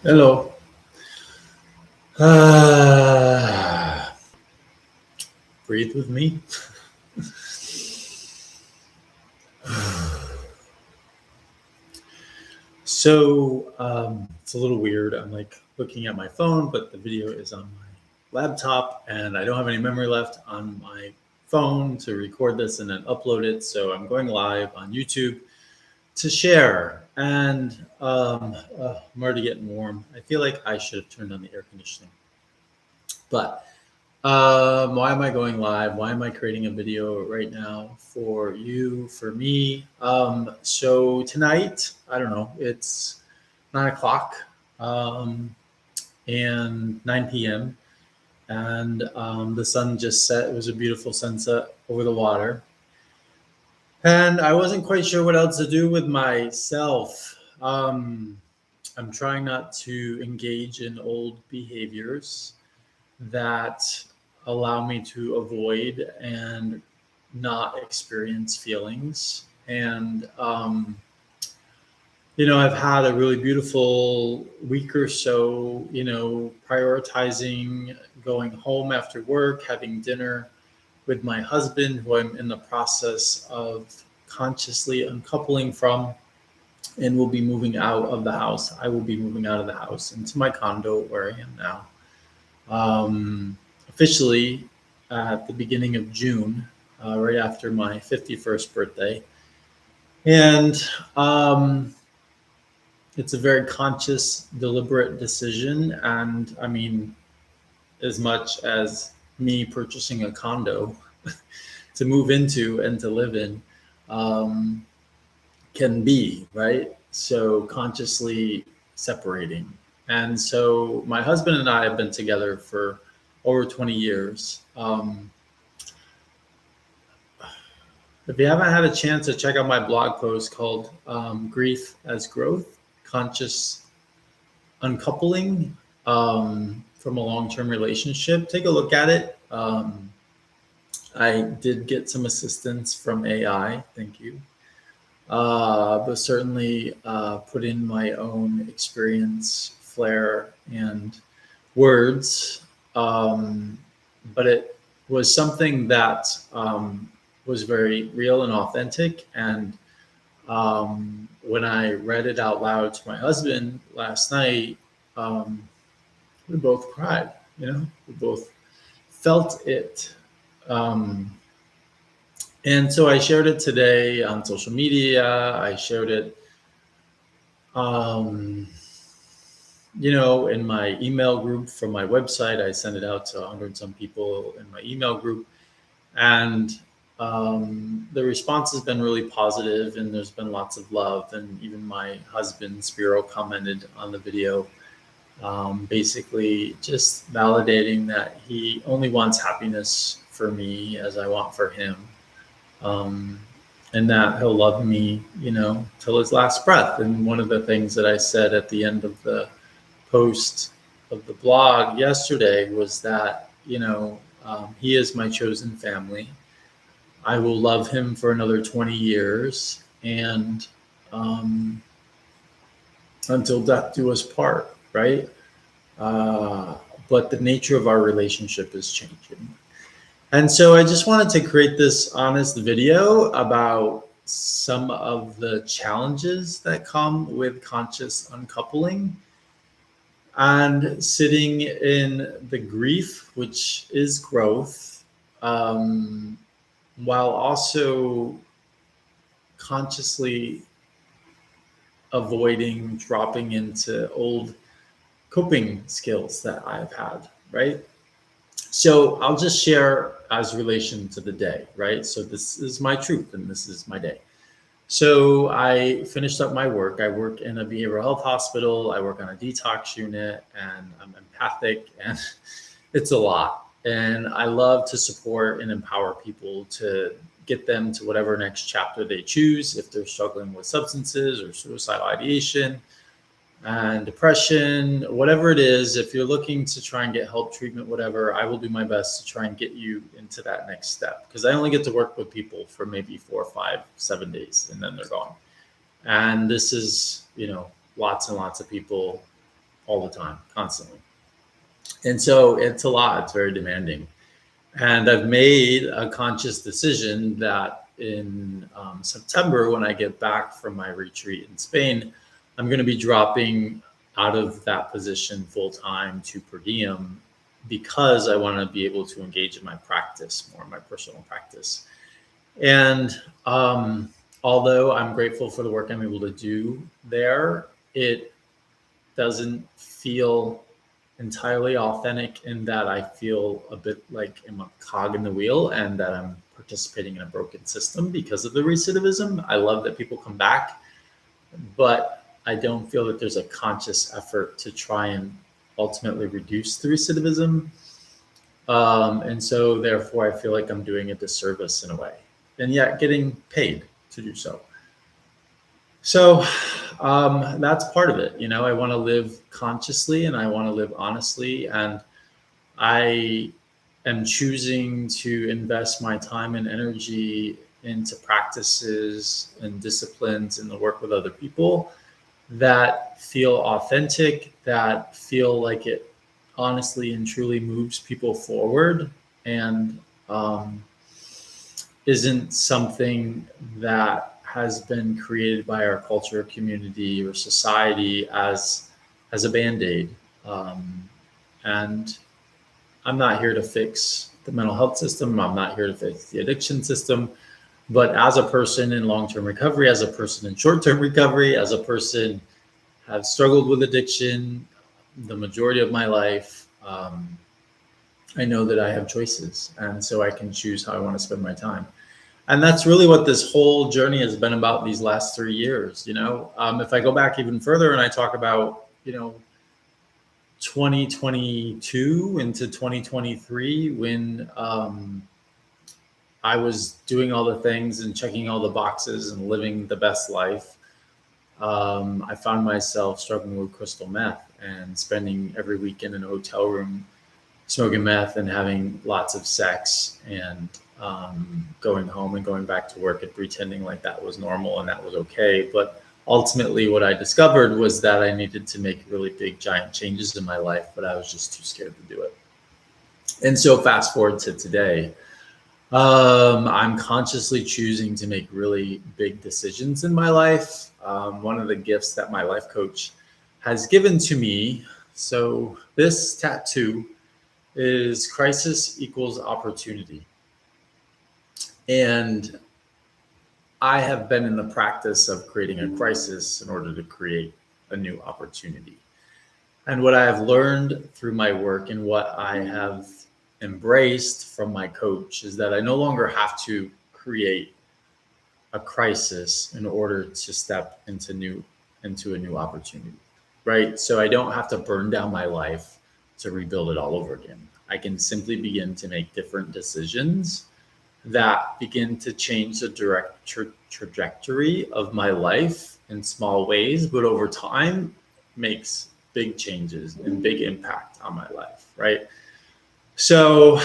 Hello. Ah, breathe with me. So it's a little weird. I'm like looking at my phone, but the video is on my laptop, and I don't have any memory left on my phone to record this and then upload it. So I'm going live on YouTube to share. And I'm already getting warm. I feel like I should have turned on the air conditioning, but why am I going live? Why am I creating a video right now for you, for me? So tonight, I don't know, it's 9 o'clock and 9 p.m. And the sun just set. It was a beautiful sunset over the water. And I wasn't quite sure what else to do with myself. I'm trying not to engage in old behaviors that allow me to avoid and not experience feelings. And, I've had a really beautiful week or so, prioritizing going home after work, having dinner with my husband, who I'm in the process of consciously uncoupling from, and will be moving out of the house. I will be moving out of the house into my condo where I am now, officially at the beginning of June, right after my 51st birthday. And it's a very conscious, deliberate decision. And I mean, as much as me purchasing a condo to move into and to live in um, can be, right? So consciously separating. And so my husband and I have been together for over 20 years. If you haven't had a chance to check out my blog post called Grief as Growth, Conscious Uncoupling from a long-term relationship, take a look at it. I did get some assistance from AI, thank you. But certainly put in my own experience, flair, and words. But it was something that was very real and authentic. And when I read it out loud to my husband last night, we both cried. We both felt it. And so I shared it today on social media. I shared it, in my email group from my website. I sent it out to 100 some people in my email group. And the response has been really positive, and there's been lots of love. And even my husband, Spiro, commented on the video, basically just validating that he only wants happiness for me as I want for him. And that he'll love me, till his last breath. And one of the things that I said at the end of the post of the blog yesterday was that, he is my chosen family. I will love him for another 20 years, and until death do us part, right? But the nature of our relationship is changing. And so I just wanted to create this honest video about some of the challenges that come with conscious uncoupling and sitting in the grief, which is growth, while also consciously avoiding dropping into old coping skills that I've had, right? So I'll just share as relation to the day, right? So this is my truth and this is my day. So I finished up my work. I work in a behavioral health hospital. I work on a detox unit, and I'm empathic, and it's a lot. And I love to support and empower people to get them to whatever next chapter they choose. If they're struggling with substances or suicidal ideation and depression, whatever it is, if you're looking to try and get help, treatment, whatever, I will do my best to try and get you into that next step, because I only get to work with people for maybe 4, 5, 7 days, and then they're gone. And this is, lots and lots of people all the time, constantly. And so it's a lot. It's very demanding. And I've made a conscious decision that in September, when I get back from my retreat in Spain, I'm going to be dropping out of that position full time to per diem, because I want to be able to engage in my practice more, my personal practice. And although I'm grateful for the work I'm able to do there, it doesn't feel entirely authentic, in that I feel a bit like I'm a cog in the wheel and that I'm participating in a broken system because of the recidivism. I love that people come back, but I don't feel that there's a conscious effort to try and ultimately reduce the recidivism. And so therefore I feel like I'm doing a disservice in a way, and yet getting paid to do so. So that's part of it. I want to live consciously and I want to live honestly. And I am choosing to invest my time and energy into practices and disciplines and the work with other people that feel authentic, that feel like it honestly and truly moves people forward, and isn't something that has been created by our culture, community, or society as a band-aid. And I'm not here to fix the mental health system. I'm not here to fix the addiction system. But as a person in long-term recovery, as a person in short-term recovery, as a person have struggled with addiction the majority of my life, I know that I have choices. And so I can choose how I want to spend my time. And that's really what this whole journey has been about these last 3 years. If I go back even further and I talk about, 2022 into 2023, when I was doing all the things and checking all the boxes and living the best life, I found myself struggling with crystal meth and spending every weekend in a hotel room smoking meth and having lots of sex, and going home and going back to work and pretending like that was normal and that was okay. But ultimately what I discovered was that I needed to make really big, giant changes in my life, but I was just too scared to do it. And so fast forward to today, I'm consciously choosing to make really big decisions in my life. One of the gifts that my life coach has given to me, so this tattoo is crisis equals opportunity. And I have been in the practice of creating a crisis in order to create a new opportunity. And what I have learned through my work and what I have embraced from my coach is that I no longer have to create a crisis in order to step into a new opportunity, right? So I don't have to burn down my life to rebuild it all over again. I can simply begin to make different decisions that begin to change the direct trajectory of my life in small ways, but over time makes big changes and big impact on my life, right? So,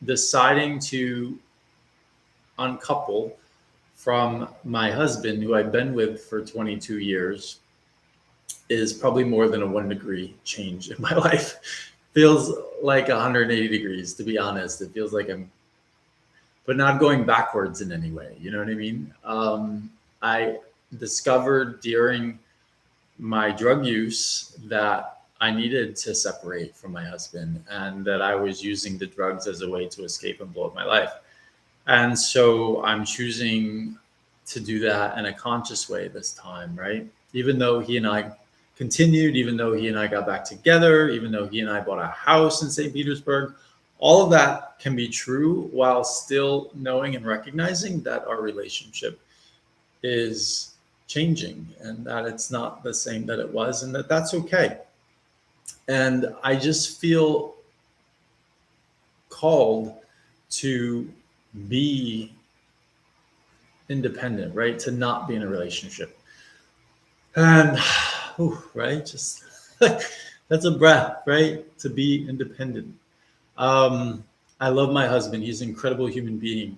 deciding to uncouple from my husband, who I've been with for 22 years, is probably more than a 1 degree change in my life. Feels like 180 degrees, to be honest. It feels like but not going backwards in any way. You know what I mean? I discovered during my drug use that I needed to separate from my husband, and that I was using the drugs as a way to escape and blow up my life. And so I'm choosing to do that in a conscious way this time, right? Even though he and I continued, even though he and I got back together, even though he and I bought a house in St. Petersburg, all of that can be true while still knowing and recognizing that our relationship is changing and that it's not the same that it was, and that that's okay. And I just feel called to be independent, right? To not be in a relationship. And, right? Just that's a breath, right? To be independent. I love my husband. He's an incredible human being.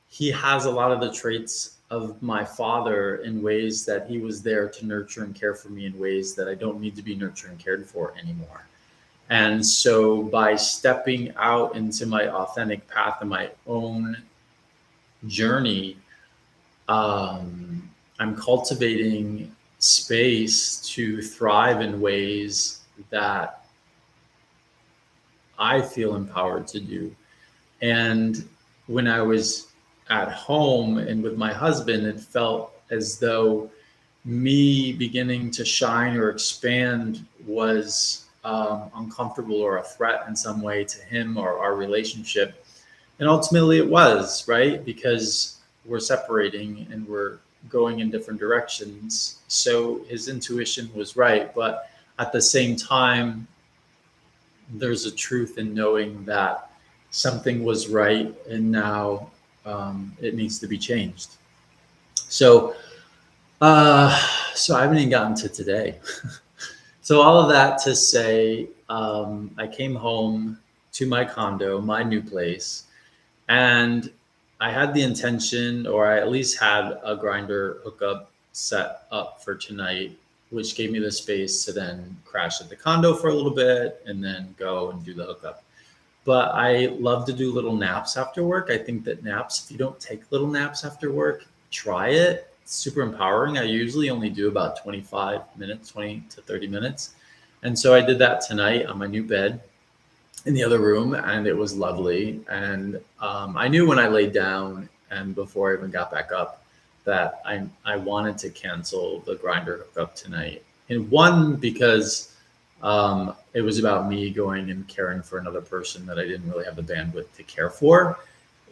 He has a lot of the traits of my father in ways that he was there to nurture and care for me in ways that I don't need to be nurtured and cared for anymore. And so by stepping out into my authentic path and my own journey, I'm cultivating space to thrive in ways that I feel empowered to do. And when I was at home and with my husband, it felt as though me beginning to shine or expand was uncomfortable or a threat in some way to him or our relationship. And ultimately it was, right? Because we're separating and we're going in different directions. So his intuition was right. But at the same time, there's a truth in knowing that something was right and now it needs to be changed. So, so I haven't even gotten to today. So all of that to say, I came home to my condo, my new place, and I had the intention, or I at least had a grinder hookup set up for tonight, which gave me the space to then crash at the condo for a little bit and then go and do the hookup. But I love to do little naps after work. I think that naps, if you don't take little naps after work, try it. It's super empowering. I usually only do about 25 minutes, 20 to 30 minutes. And so I did that tonight on my new bed in the other room, and it was lovely. And I knew when I laid down and before I even got back up that I wanted to cancel the grinder hookup tonight. And one, because it was about me going and caring for another person that I didn't really have the bandwidth to care for.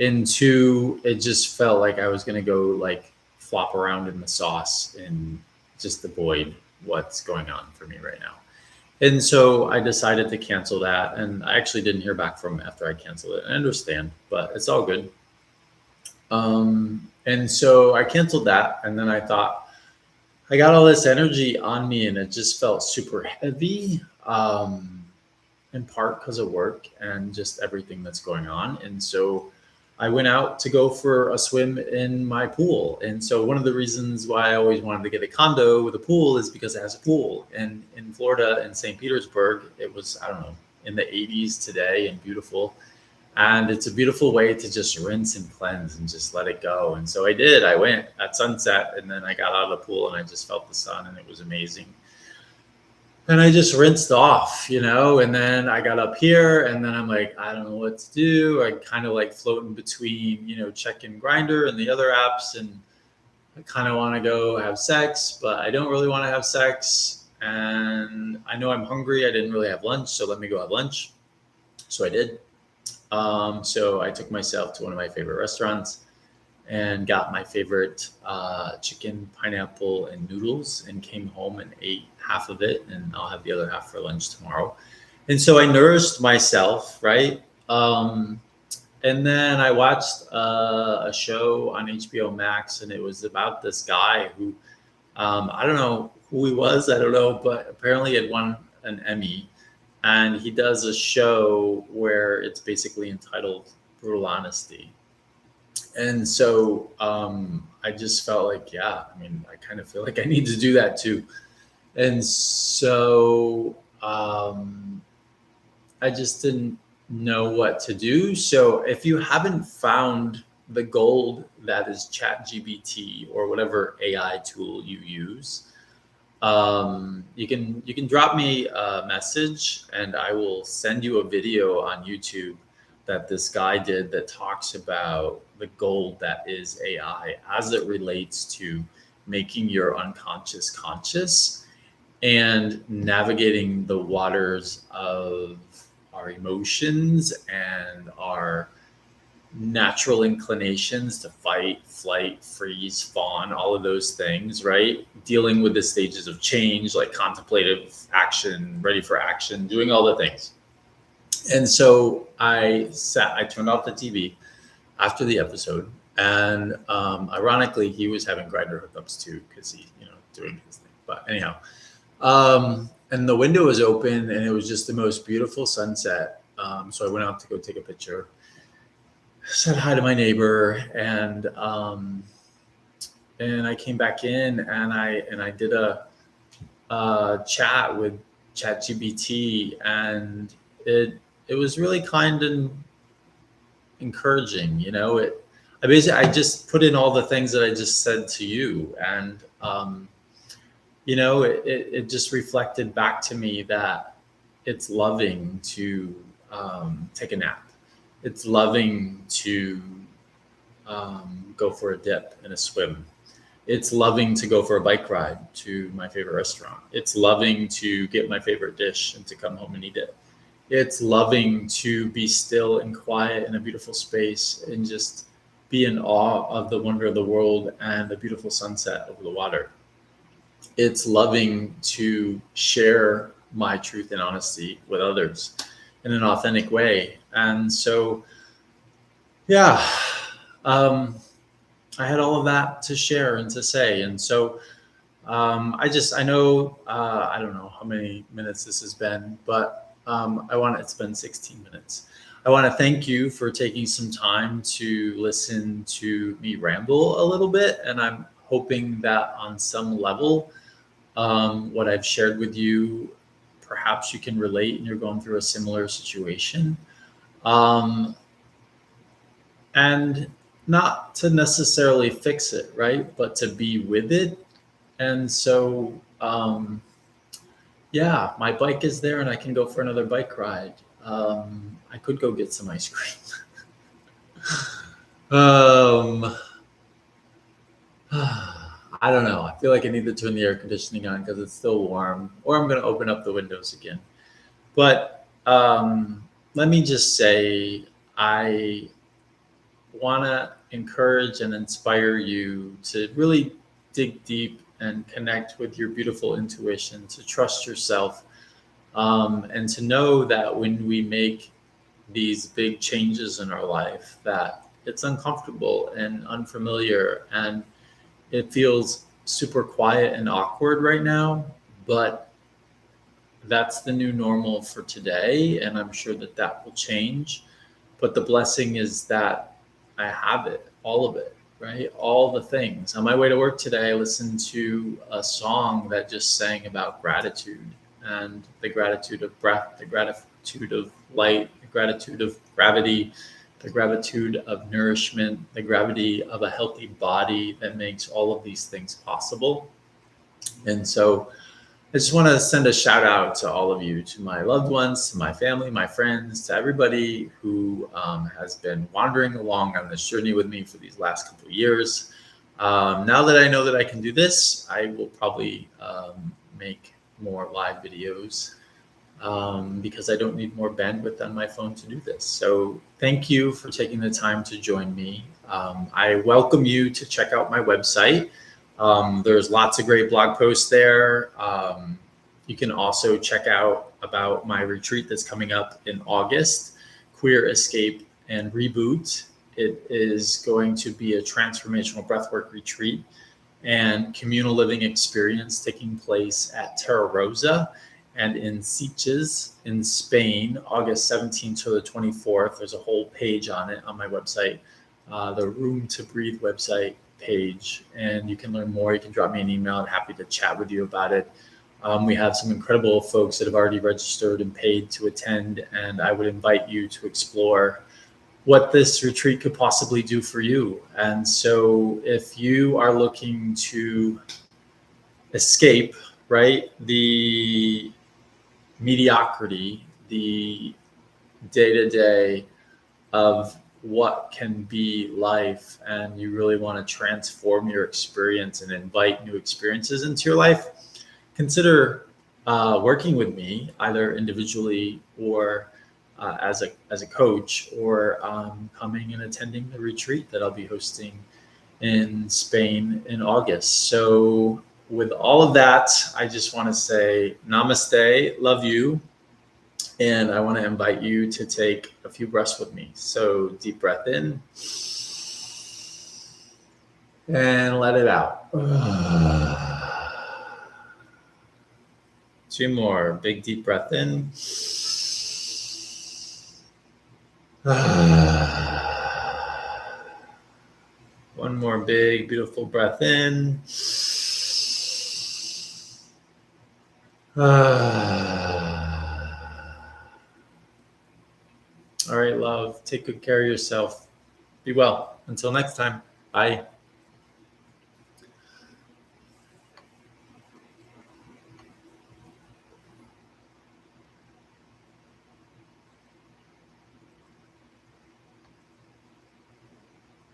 And two, it just felt like I was going to go like flop around in the sauce and just avoid what's going on for me right now. And so I decided to cancel that. And I actually didn't hear back from him after I canceled it. I understand, but it's all good. And so I canceled that. And then I thought, I got all this energy on me and it just felt super heavy, in part because of work and just everything that's going on. And so I went out to go for a swim in my pool. And so one of the reasons why I always wanted to get a condo with a pool is because it has a pool. And in Florida, in St. Petersburg, it was, I don't know, in the 80s today and beautiful. And it's a beautiful way to just rinse and cleanse and just let it go. And so I did. I went at sunset and then I got out of the pool and I just felt the sun and it was amazing. And I just rinsed off, and then I got up here and then I'm like, I don't know what to do. I kind of like floating between, checking Grindr and the other apps. And I kind of want to go have sex, but I don't really want to have sex. And I know I'm hungry. I didn't really have lunch. So let me go have lunch. So I did. So I took myself to one of my favorite restaurants and got my favorite chicken, pineapple, and noodles and came home and ate half of it. And I'll have the other half for lunch tomorrow. And so I nourished myself, right? And then I watched a show on HBO Max, and it was about this guy who, I don't know who he was, I don't know, but apparently had won an Emmy. And he does a show where it's basically entitled Brutal Honesty. And so I just felt like, I kind of feel like I need to do that too. And so I just didn't know what to do. So if you haven't found the gold that is ChatGPT or whatever AI tool you use, you can drop me a message and I will send you a video on YouTube that this guy did that talks about the gold that is AI as it relates to making your unconscious conscious and navigating the waters of our emotions and our natural inclinations to fight, flight, freeze, fawn, all of those things, right? Dealing with the stages of change, like contemplative action, ready for action, doing all the things. And so I turned off the TV after the episode. And ironically, he was having Grindr hookups too, because he, doing his thing. But anyhow, and the window was open and it was just the most beautiful sunset. So I went out to go take a picture, said hi to my neighbor, and and I came back in, and I did a chat with ChatGPT, and it was really kind and encouraging. I just put in all the things that I just said to you, and it just reflected back to me that it's loving to take a nap. It's loving to go for a dip and a swim. It's loving to go for a bike ride to my favorite restaurant. It's loving to get my favorite dish and to come home and eat it. It's loving to be still and quiet in a beautiful space and just be in awe of the wonder of the world and the beautiful sunset over the water. It's loving to share my truth and honesty with others in an authentic way. And so, yeah, I had all of that to share and to say. And so I know, I don't know how many minutes this has been, but it's been 16 minutes. I want to thank you for taking some time to listen to me ramble a little bit. And I'm hoping that on some level, what I've shared with you, perhaps you can relate and you're going through a similar situation. And not to necessarily fix it, right? But to be with it. And so, yeah, my bike is there and I can go for another bike ride. I could go get some ice cream. I don't know. I feel like I need to turn the air conditioning on because it's still warm, or I'm going to open up the windows again. But let me just say, I want to encourage and inspire you to really dig deep and connect with your beautiful intuition, to trust yourself, and to know that when we make these big changes in our life, that it's uncomfortable and unfamiliar, and it feels super quiet and awkward right now, but that's the new normal for today, and I'm sure that that will change. But the blessing is that I have it, all of it, right? All the things. On my way to work today, I listened to a song that just sang about gratitude and the gratitude of breath, the gratitude of light, the gratitude of gravity, the gratitude of nourishment, the gravity of a healthy body that makes all of these things possible. And so I just want to send a shout out to all of you, to my loved ones, to my family, my friends, to everybody who has been wandering along on this journey with me for these last couple of years. Now that I know that I can do this, I will probably make more live videos because I don't need more bandwidth on my phone to do this. So thank you for taking the time to join me. I welcome you to check out my website. There's lots of great blog posts there. You can also check out about my retreat that's coming up in August, Queer Escape and Reboot. It is going to be a transformational breathwork retreat and communal living experience taking place at Terra Rosa and in Sitges in Spain, August 17th to the 24th. There's a whole page on it on my website, the Room to Breathe website page, and you can learn more. You can drop me an email. I'm happy to chat with you about it. We have some incredible folks that have already registered and paid to attend, and I would invite you to explore what this retreat could possibly do for you. And so if you are looking to escape, right, the mediocrity, the day-to-day of what can be life, and you really want to transform your experience and invite new experiences into your life, consider working with me either individually or as a coach, or coming and attending the retreat that I'll be hosting in Spain in August. So with all of that, I just want to say namaste, love you. And I want to invite you to take a few breaths with me. So deep breath in and let it out. 2 more. Big deep breath in. One more big, beautiful breath in. All right, love. Take good care of yourself. Be well. Until next time. Bye.